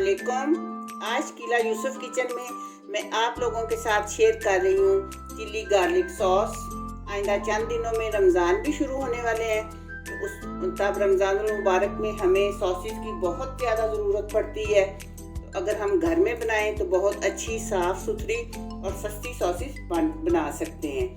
अस्सलामुअलैकुम। आज किला यूसुफ किचन में मैं आप लोगों के साथ शेयर कर रही हूँ चिली गार्लिक सॉस। आइंदा चंद दिनों में रमज़ान भी शुरू होने वाले हैं, तो तब रमज़ान मुबारक में हमें सॉसेस की बहुत ज़्यादा ज़रूरत पड़ती है। तो अगर हम घर में बनाएं तो बहुत अच्छी साफ़ सुथरी और सस्ती सॉसेस बना सकते हैं।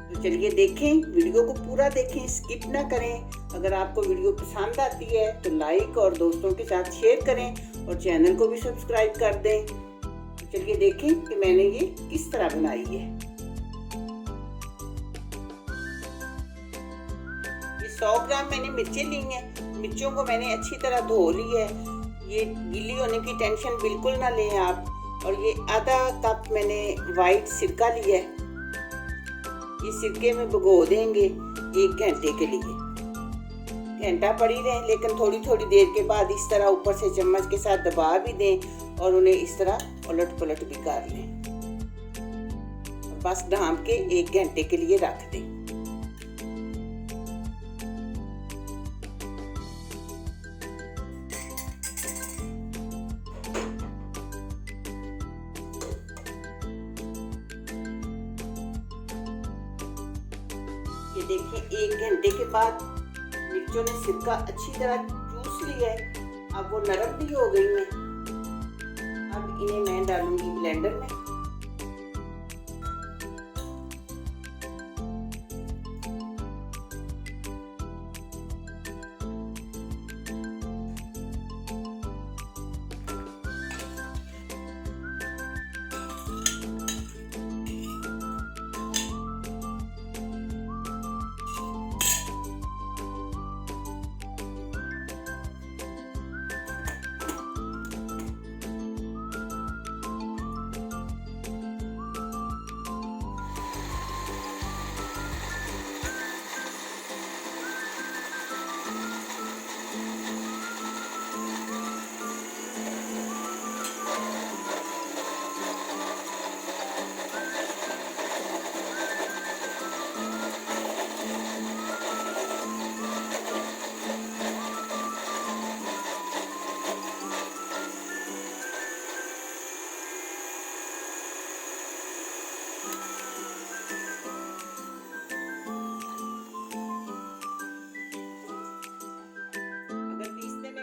तो चलिए देखें, वीडियो को पूरा देखें, स्किप ना करें। अगर आपको वीडियो पसंद आती है तो लाइक और दोस्तों के साथ शेयर करें और चैनल को भी सब्सक्राइब कर दें। तो चलिए देखें कि मैंने ये किस तरह बनाई है। ये 100 ग्राम मैंने मिर्चें ली हैं। मिर्चों को मैंने अच्छी तरह धो ली है। ये गीली होने की टेंशन बिल्कुल ना लें आप। और ये आधा कप मैंने वाइट सिरका लिया है। ये सिरके में भिगो देंगे 1 घंटे के लिए। घंटा पड़ी रहे, लेकिन थोड़ी थोड़ी देर के बाद इस तरह ऊपर से चम्मच के साथ दबा भी दें और उन्हें इस तरह उलट पलट भी कर लें। बस ढांप के 1 घंटे के लिए रख दें। ये देखिए 1 घंटे के बाद मिर्चों ने सिरका अच्छी तरह चूस लिया है। अब वो नरम भी हो गई हैं। अब इन्हें मैं डालूंगी ब्लेंडर में।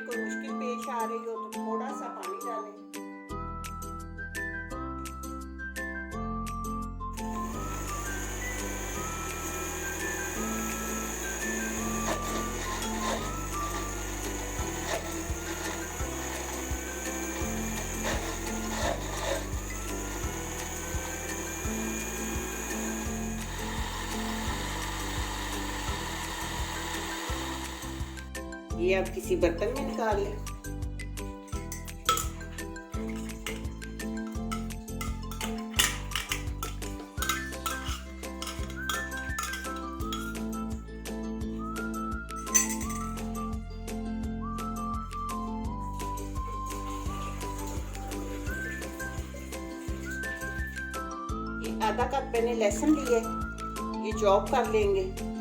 मुश्किल पेश आ रही हो तो थोड़ा सा पानी डालें। ये अब किसी बर्तन में निकाल लें। ये आधा कप मैंने लहसुन लिया है, ये चॉप कर लेंगे।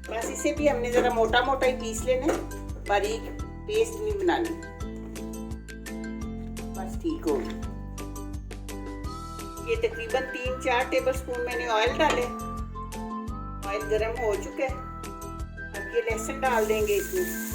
बस इसे भी हमने जरा मोटा मोटा ही पीस लेना, बारीक पेस्ट नहीं बनानी। बस ठीक हो। ये तकरीबन 3-4 टेबलस्पून मैंने ऑयल डाले। ऑयल गरम हो चुका है। अब ये लहसुन डाल देंगे इसमें।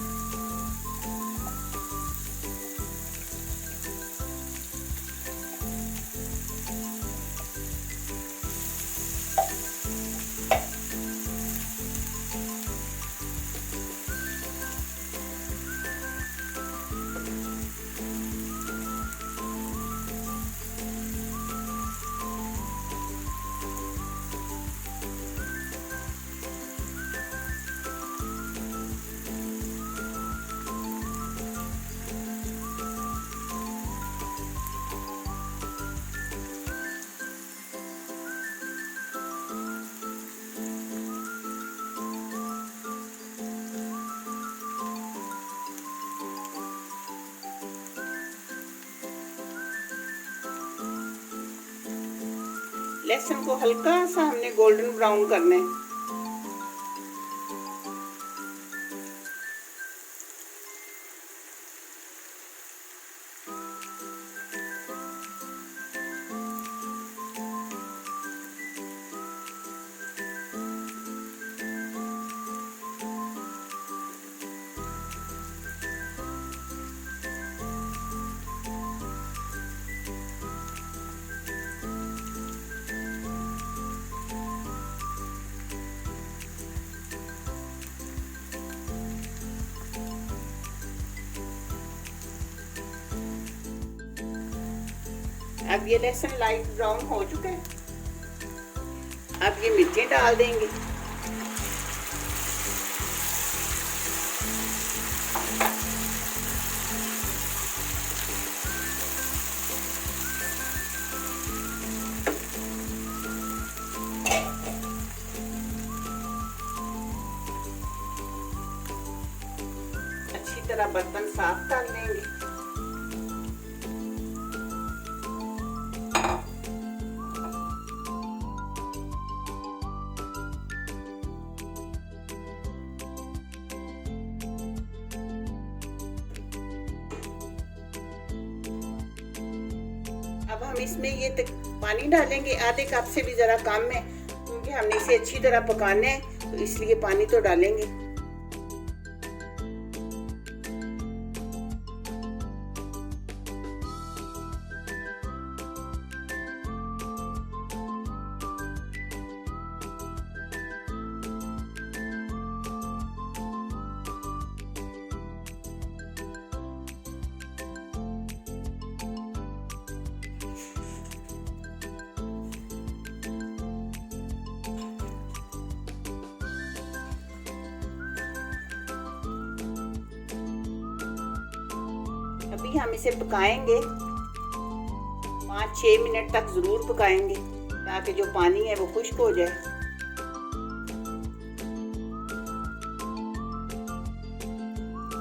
लहसुन को हल्का सा हमने गोल्डन ब्राउन करना है। अब ये लहसुन लाइट ब्राउन हो चुका है। अब ये मिर्चें डाल देंगे। अच्छी तरह बर्तन साफ कर लेंगे। अब हम इसमें ये पानी डालेंगे, आधे कप से भी ज़रा कम है, क्योंकि हमने इसे अच्छी तरह पकाना है, तो इसलिए पानी तो डालेंगे। अभी हम इसे पकाएंगे, 5-6 मिनट तक ज़रूर पकाएंगे, ताकि जो पानी है वो खुश्क हो जाए।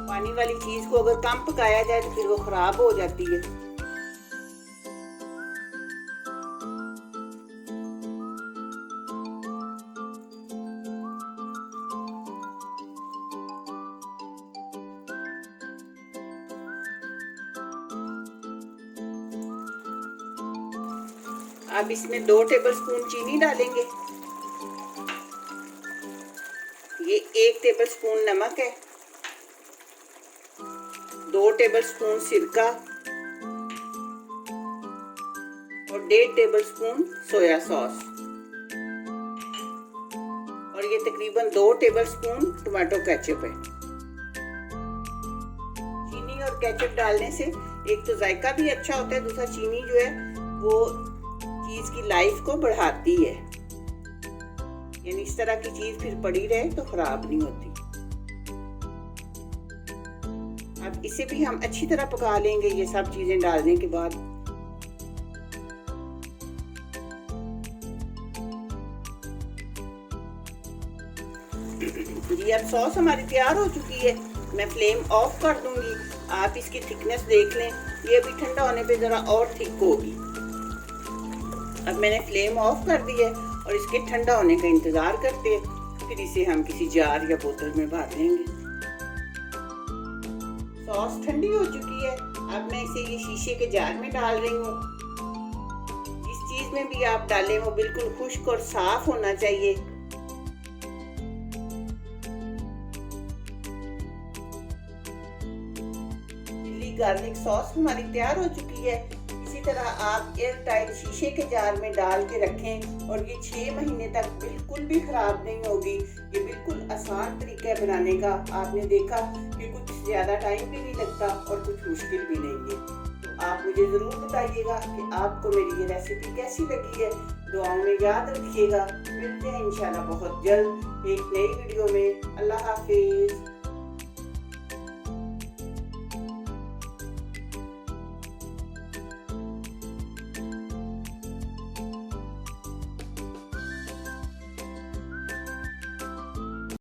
पानी वाली चीज़ को अगर कम पकाया जाए तो फिर वो ख़राब हो जाती है। अब इसमें 2 टेबलस्पून चीनी डालेंगे। ये 1 टेबलस्पून नमक है, 2 टेबलस्पून सिरका और 1.5 टेबलस्पून सोया सॉस, और ये तकरीबन 2 टेबलस्पून टमाटो केचप है। चीनी और केचप डालने से एक तो जायका भी अच्छा होता है, दूसरा चीनी जो है वो चीज़ की लाइफ को बढ़ाती है, यानी इस तरह की चीज़ फिर पड़ी रहे तो ख़राब नहीं होती। अब इसे भी हम अच्छी तरह पका लेंगे ये सब चीज़ें डालने के बाद। जी अब सॉस हमारी तैयार हो चुकी है, मैं फ्लेम ऑफ कर दूंगी। आप इसकी थिकनेस देख लें, ये अभी ठंडा होने पे ज़रा और थिक होगी। अब मैंने फ्लेम ऑफ कर दी है और इसके ठंडा होने का इंतज़ार करते हैं, फिर इसे हम किसी जार या बोतल में भर लेंगे। सॉस ठंडी हो चुकी है, अब मैं इसे ये शीशे के जार में डाल रही हूँ। जिस चीज़ में भी आप डालें वो बिल्कुल खुश्क और साफ होना चाहिए। चिल्ली गार्लिक सॉस हमारी तैयार हो चुकी है। इसी तरह आप एयर टाइट शीशे के जार में डाल के रखें और ये 6 महीने तक बिल्कुल भी ख़राब नहीं होगी। ये बिल्कुल आसान तरीका है बनाने का। आपने देखा कि कुछ ज़्यादा टाइम भी नहीं लगता और कुछ मुश्किल भी नहीं है। तो आप मुझे ज़रूर बताइएगा कि आपको मेरी ये रेसिपी कैसी लगी है। दुआओं में याद रखिएगा। मिलते हैं इंशाल्लाह बहुत जल्द एक नई वीडियो में। अल्लाह हाफिज़।